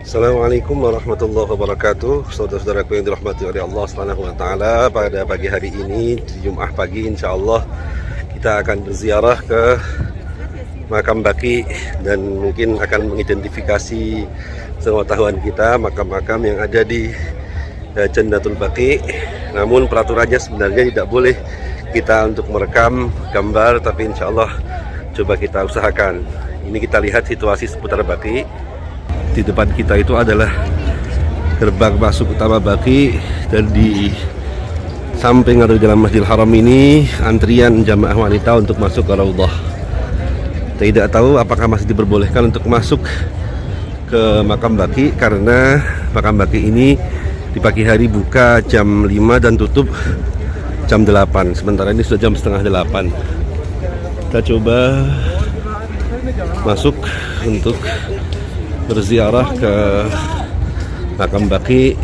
Assalamualaikum warahmatullahi wabarakatuh. Saudara-saudaraku yang dirahmati oleh Allah Subhanahu wa taala, pada pagi hari ini di Jumat pagi insyaallah kita akan berziarah ke makam Baqi dan mungkin akan mengidentifikasi sepengetahuan kita makam-makam yang ada di Jannatul Baqi. Namun peraturannya sebenarnya tidak boleh kita untuk merekam gambar, tapi insyaallah coba kita usahakan. Ini kita lihat situasi seputar Baqi. Di depan kita itu adalah gerbang masuk utama Baqi, dan di samping atau dalam Masjidil Haram ini antrian jamaah wanita untuk masuk ke Raudhah. Tidak tahu apakah masih diperbolehkan untuk masuk ke makam Baqi, karena makam Baqi ini di pagi hari buka jam 5 dan tutup jam 8. Sementara ini sudah jam setengah 8. Kita coba masuk untuk berziarah ke makam Baqi,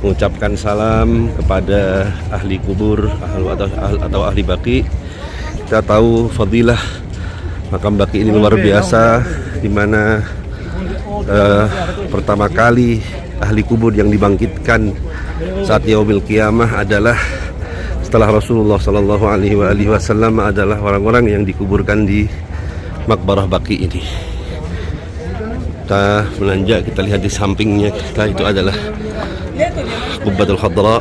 mengucapkan salam kepada ahli kubur atau ahli Baqi. Kita tahu fadilah makam Baqi ini luar biasa, di mana pertama kali ahli kubur yang dibangkitkan saat yaumil qiyamah adalah setelah Rasulullah Shallallahu Alaihi Wasallam, adalah orang-orang yang dikuburkan di makbarah Baqi ini. Kita menanjak, kita lihat di sampingnya kita itu adalah Qubbatul Khadra,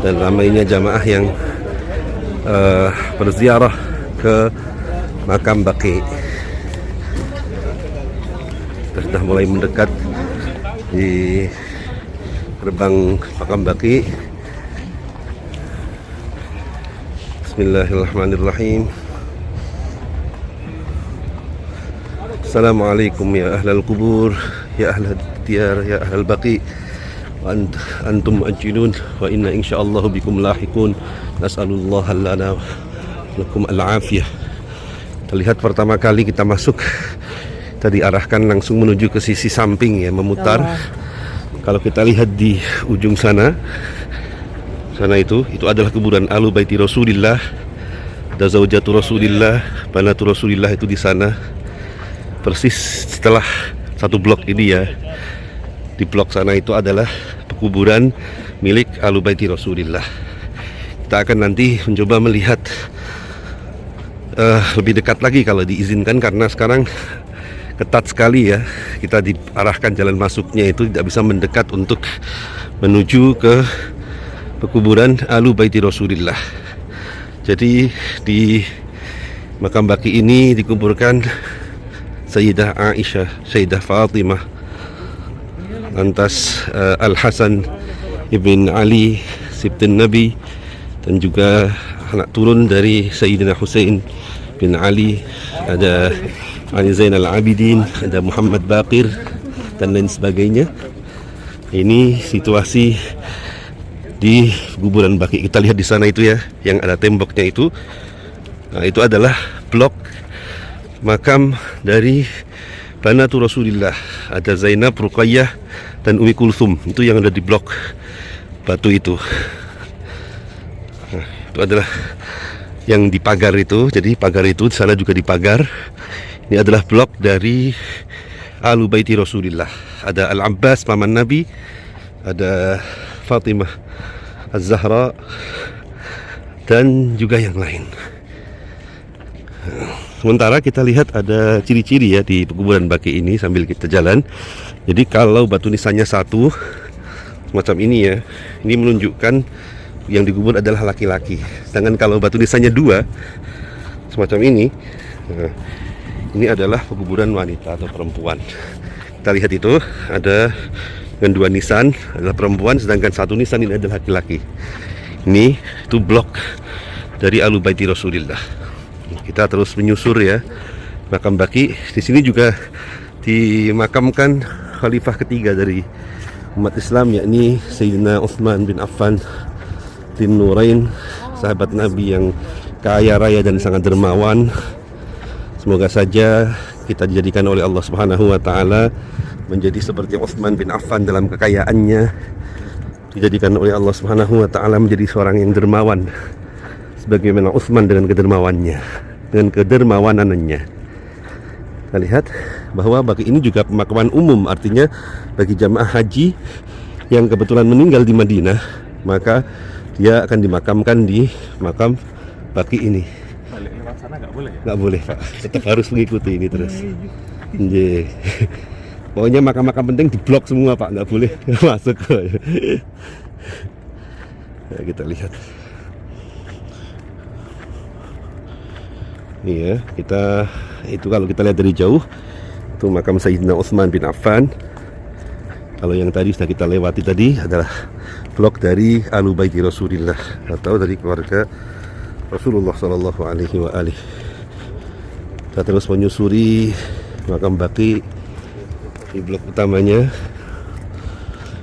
dan ramainya jamaah yang berziarah ke makam Baqi. Kita sudah mulai mendekat di gerbang makam Baqi. Bismillahirrahmanirrahim. Assalamualaikum ya ahlal kubur, ya ahlal diyar, ya ahlal Baqi, wa antum ajilun, wa inna insyaallah bikum lahiqun. Nas'alullah lana lakum al-afiyah. Terlihat pertama kali kita masuk, kita diarahkan langsung menuju ke sisi samping ya, memutar. Kalau kita lihat di ujung sana itu adalah kuburan Ahlu Baiti Rasulillah. Ada zaujatu Rasulillah, banatu Rasulillah itu di sana. Persis setelah satu blok ini ya, di blok sana itu adalah pekuburan milik Ahlu Baiti Rasulillah. Kita akan nanti mencoba melihat lebih dekat lagi kalau diizinkan, karena sekarang ketat sekali ya. Kita diarahkan jalan masuknya itu tidak bisa mendekat untuk menuju ke pekuburan Ahlu Baiti Rasulillah. Jadi di makam Baqi ini dikuburkan Sayyidah Aisyah, Sayyidah Fatimah, lantas Al-Hasan ibn Ali Sibtin Nabi, dan juga anak turun dari Sayyidina Husain bin Ali, ada Ali Zainal Abidin, ada Muhammad Baqir, dan lain sebagainya. Ini situasi di kuburan Baqi. Kita lihat di sana itu ya, yang ada temboknya itu. Nah, itu adalah blok makam dari banatu Rasulillah. Ada Zainab, Ruqayyah, dan Umi Kulthum. Itu yang ada di blok batu itu. Nah, itu adalah yang dipagar itu. Jadi pagar itu di sana juga dipagar. Ini adalah blok dari Ahlu Baiti Rasulillah. Ada Al-Abbas paman Nabi, ada Fatimah Az-Zahra, dan juga yang lain. Sementara kita lihat ada ciri-ciri ya di pekuburan Baqi ini sambil kita jalan. Jadi kalau batu nisannya satu semacam ini ya, ini menunjukkan yang dikubur adalah laki-laki. Sedangkan kalau batu nisannya dua semacam ini, nah, ini adalah pekuburan wanita atau perempuan. Kita lihat itu ada dengan dua nisan adalah perempuan, sedangkan satu nisan ini adalah laki-laki. Ini itu blok dari Ahlu Baiti Rasulillah. Kita terus menyusur ya makam Baqi. Di sini juga dimakamkan khalifah ketiga dari umat Islam, yakni Sayyidina Utsman bin Affan Dzin Nurain, sahabat Nabi yang kaya raya dan sangat dermawan. Semoga saja kita dijadikan oleh Allah Subhanahu wa taala menjadi seperti Utsman bin Affan dalam kekayaannya, dijadikan oleh Allah Subhanahu wa taala menjadi seorang yang dermawan sebagaimana Utsman dengan kedermawanannya. Kita lihat bahwa baki ini juga pemakaman umum, artinya bagi jamaah haji yang kebetulan meninggal di Madinah, maka dia akan dimakamkan di makam baki ini. Balik lewat sana nggak boleh ya? Nggak boleh Pak, tetap harus mengikuti ini terus. Nggih. Pokoknya makam-makam penting diblok semua Pak, nggak boleh masuk. Nah, kita lihat. Ini ya, itu kalau kita lihat dari jauh itu makam Sayyidina Utsman bin Affan. Kalau yang tadi sudah kita lewati tadi adalah blok dari Ahlu Baiti Rasulillah atau dari keluarga Rasulullah Sallallahu Alaihi Wasallam. Kita terus menyusuri makam baki di blok utamanya.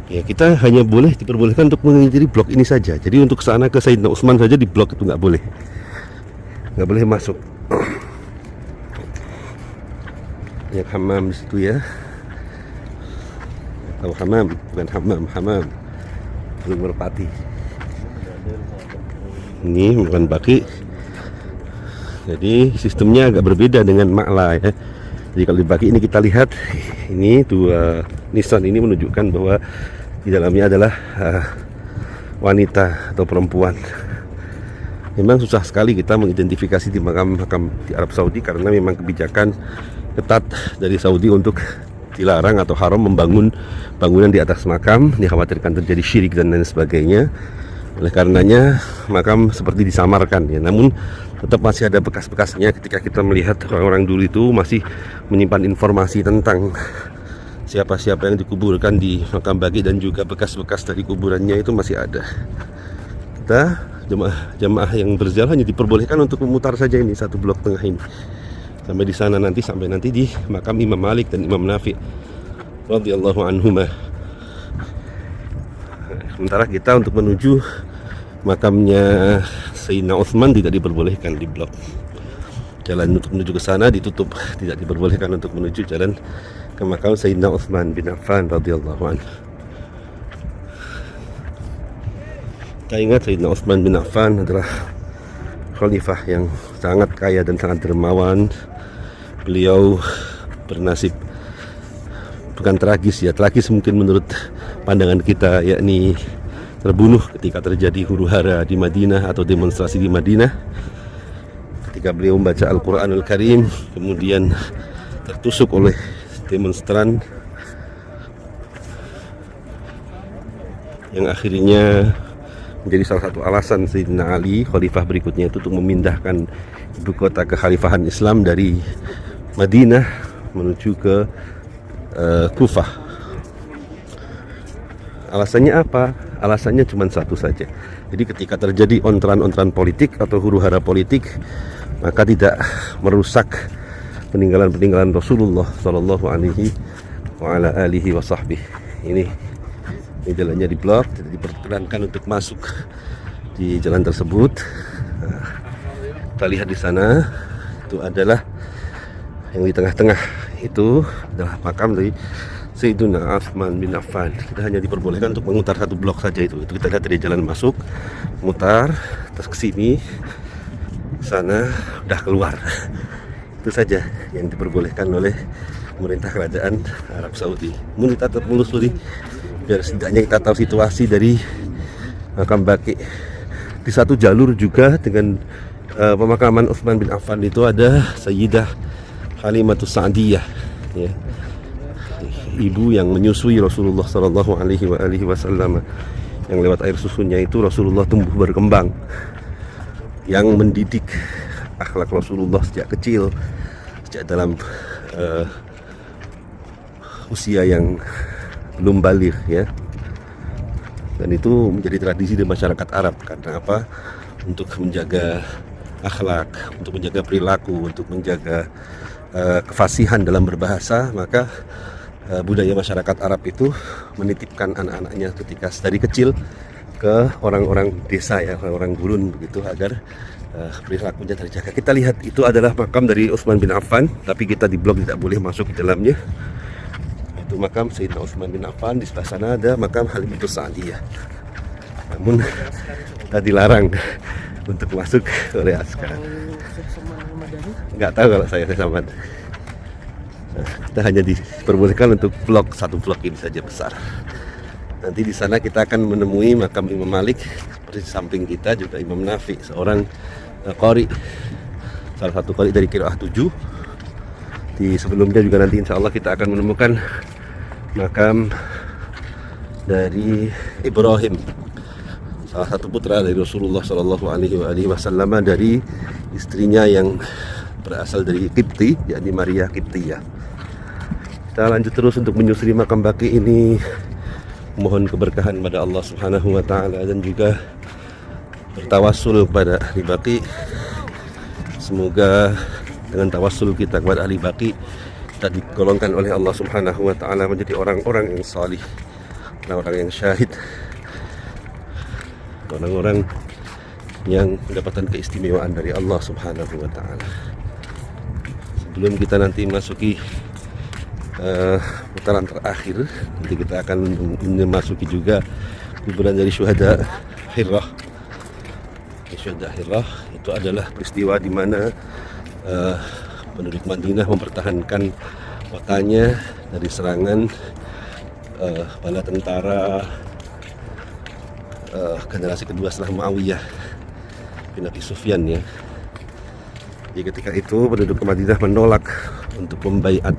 Ya, kita hanya boleh diperbolehkan untuk menginjili blok ini saja. Jadi untuk kesana ke Sayyidina Utsman saja di blok itu nggak boleh masuk. Banyak hammam di situ ya. Atau hammam, bukan hammam. Belum merpati. Ini bukan baki. Jadi sistemnya agak berbeda dengan Ma'la ya. Jadi kalau di baki ini kita lihat ini dua nisan ini menunjukkan bahwa di dalamnya adalah wanita atau perempuan. Memang susah sekali kita mengidentifikasi di makam-makam di Arab Saudi karena memang kebijakan ketat dari Saudi untuk dilarang atau haram membangun bangunan di atas makam, dikhawatirkan terjadi syirik dan lain sebagainya. Oleh karenanya makam seperti disamarkan ya, namun tetap masih ada bekas-bekasnya. Ketika kita melihat orang-orang dulu itu masih menyimpan informasi tentang siapa-siapa yang dikuburkan di makam baki dan juga bekas-bekas dari kuburannya itu masih ada. Kita jemaah yang berziarah hanya diperbolehkan untuk memutar saja ini satu blok tengah ini sampai di sana sampai nanti di makam Imam Malik dan Imam Nafi radhiyallahu anhuma. Sementara kita untuk menuju makamnya Sayyidina Utsman tidak diperbolehkan di blok. Jalan untuk menuju ke sana ditutup, tidak diperbolehkan untuk menuju jalan ke makam Sayyidina Utsman bin Affan radhiyallahu anhu. Kita ingat Sayyidina Utsman bin Affan adalah khalifah yang sangat kaya dan sangat dermawan. Beliau bernasib bukan tragis ya, tragis mungkin menurut pandangan kita, yakni terbunuh ketika terjadi huru-hara di Madinah atau demonstrasi di Madinah. Ketika beliau membaca Al-Quranul Karim, kemudian tertusuk oleh demonstran yang akhirnya menjadi salah satu alasan Sayyidina Ali, khalifah berikutnya itu untuk memindahkan ibu kota kekhalifahan Islam dari Madinah menuju ke Kufah. Alasannya apa? Alasannya cuma satu saja. Jadi ketika terjadi ontran-ontran politik atau huru-hara politik, maka tidak merusak peninggalan-peninggalan Rasulullah Sallallahu Alaihi Wasallam. Ini jalannya di blok, tidak diperkenankan untuk masuk di jalan tersebut. Nah, kita lihat di sana itu adalah yang di tengah-tengah itu adalah makam dari Sayyidina Utsman bin Affan. Kita hanya diperbolehkan untuk memutar satu blok saja itu. Itu kita lihat dari jalan masuk, mutar, terus ke sini, sana, udah keluar. Itu saja yang diperbolehkan oleh pemerintah kerajaan Arab Saudi. Namun kita tetap menelusuri biar setidaknya kita tahu situasi dari makam baki. Di satu jalur juga dengan pemakaman Utsman bin Affan itu ada Sayyidah Halimatus Sa'diyah ya. Ibu yang menyusui Rasulullah Sallallahu Alaihi Wasallam, yang lewat air susunya itu Rasulullah tumbuh berkembang, yang mendidik akhlak Rasulullah sejak kecil, sejak dalam usia yang belum baligh ya. Dan itu menjadi tradisi di masyarakat Arab. Karena apa? Untuk menjaga akhlak, untuk menjaga perilaku, untuk menjaga kefasihan dalam berbahasa, maka budaya masyarakat Arab itu menitipkan anak-anaknya ketika dari kecil ke orang-orang desa ya, orang-orang gurun begitu, agar perilakunya terjaga. Kita lihat itu adalah makam dari Utsman bin Affan, tapi kita di blok tidak boleh masuk ke dalamnya. Itu makam Sayyidina Utsman bin Affan. Di sebelah sana ada makam Halimatus Sa'diyah. Namun kita dilarang untuk masuk oleh askar. Nggak tahu kalau saya sama. Kita hanya diperbolehkan untuk vlog satu vlog ini saja besar. Nanti di sana kita akan menemui makam Imam Malik. Seperti di samping kita juga Imam Nafi, seorang qari, salah satu qari dari qiraah 7. Di sebelumnya juga nanti insya Allah kita akan menemukan makam dari Ibrahim, salah satu putra dari Rasulullah Shallallahu Alaihi Wasallam, dari istrinya yang berasal dari Qibti, yakni Maria Qibtiyah. Kita lanjut terus untuk menyusuri makam Baqi ini, mohon keberkahan pada Allah Subhanahu wa taala dan juga bertawassul kepada ahli Baqi. Semoga dengan tawassul kita kepada ahli Baqi, kita digolongkan oleh Allah Subhanahu wa taala menjadi orang-orang yang salih, orang-orang yang syahid, orang-orang yang mendapatkan keistimewaan dari Allah Subhanahu wa taala. Sebelum kita nanti memasuki putaran terakhir, nanti kita akan memasuki juga kuburan dari syuhada Hirah. Syuhada Hirah itu adalah peristiwa di mana penduduk Madinah mempertahankan kotanya dari serangan bala tentara generasi kedua setelah Muawiyah bin Abi Sufyan ya. Jadi ketika itu penduduk Madinah menolak untuk membaiat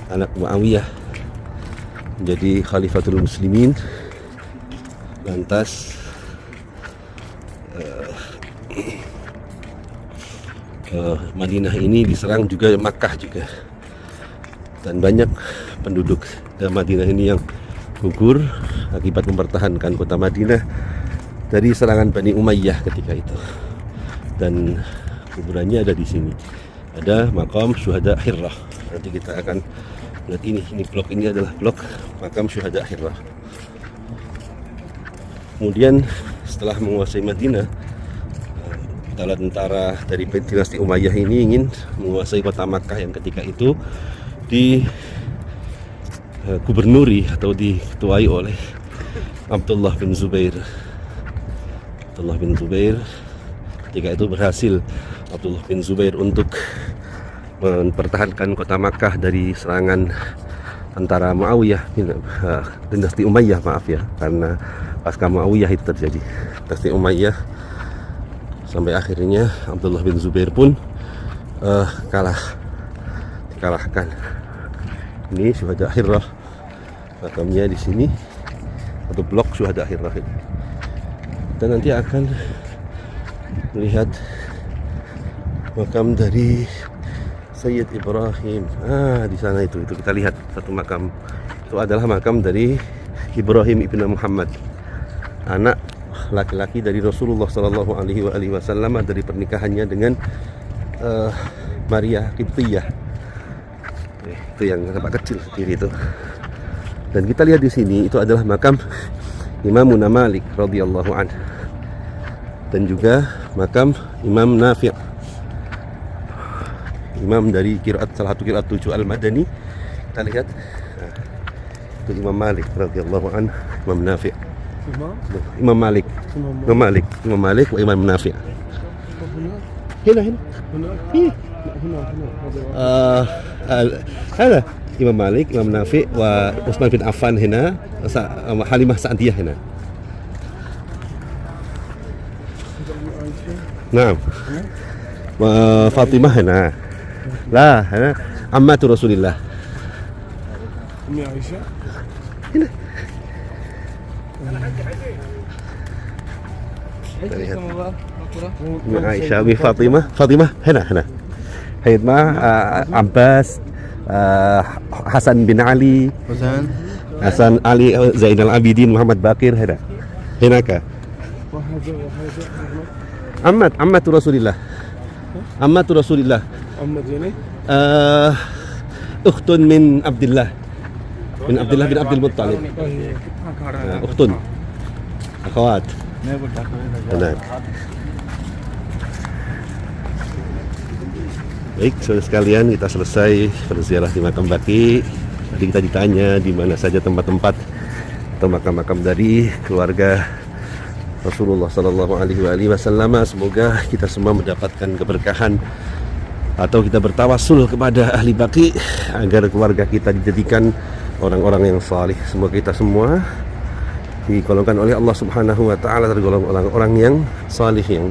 anak Muawiyah menjadi Khalifatul Muslimin. Lantas Madinah ini diserang juga Makkah juga, dan banyak penduduk Madinah ini yang gugur akibat mempertahankan kota Madinah dari serangan Bani Umayyah ketika itu. Dan kuburannya ada di sini, ada makam syuhada Hirah. Nanti kita akan lihat ini blok ini adalah blok makam syuhada Hirah. Kemudian setelah menguasai Madinah, tentara dari dinasti Umayyah ini ingin menguasai kota Makkah yang ketika itu di gubernuri atau diketuai oleh Abdullah bin Zubair. Abdullah bin Zubair ketika itu berhasil Abdullah bin Zubair untuk mempertahankan kota Makkah dari serangan antara Muawiyah dinasti Umayyah, maaf ya, karena pasca Muawiyah itu terjadi dinasti Umayyah, sampai akhirnya Abdullah bin Zubair pun dikalahkan. Ini syuhada Hirah, makamnya di sini, atau blok syuhada Hirah ini. Dan nanti akan melihat makam dari Sayyid Ibrahim. Di sana itu kita lihat satu makam. Itu adalah makam dari Ibrahim ibnu Muhammad, anak laki-laki dari Rasulullah Shallallahu Alaihi Wasallam dari pernikahannya dengan Maria Qibtiyah. Itu yang nampak kecil kiri itu. Dan kita lihat di sini itu adalah makam Imam Malik radhiyallahu anhu, dan juga makam Imam Nafi', imam dari salah satu qiraat 7 Al-Madani. Kita lihat itu Imam Malik radhiyallahu anhu, Imam Nafi'. Imam Malik wa Imam Nafi'. Hina. Hana Imam Malik, Imam Nafi' wa Utsman bin Affan hina, Halimah Sa'diyah hina. Naam. Wa Fatimah hina. La, hana ammatu Rasulillah. Ummi Aisyah. Hina. Lihat. Ummi Aisyah, Ummi Fatimah hina. Haidma, Abbas, Hasan bin Ali, Hasan Ali, Zainal Abidin, Muhammad Baqir hina. Hinaka. Ammatu Rasulillah. Ammatu Rasulillah. Ahmad ini. Ukhtun min Abdullah. Bin Abdullah bin Abdul Muttalib. Ukhtun. Akhwat. Benar. Baik, saudara sekalian, kita selesai berziarah di makam Baqi. Tadi kita ditanya di mana saja tempat-tempat atau makam-makam dari keluarga Rasulullah Sallallahu Alaihi Wasallam. Semoga kita semua mendapatkan keberkahan atau kita bertawasul kepada ahli baqi agar keluarga kita dijadikan orang-orang yang salih. Semoga kita semua digolongkan oleh Allah Subhanahu wa taala tergolong orang-orang yang salih, yang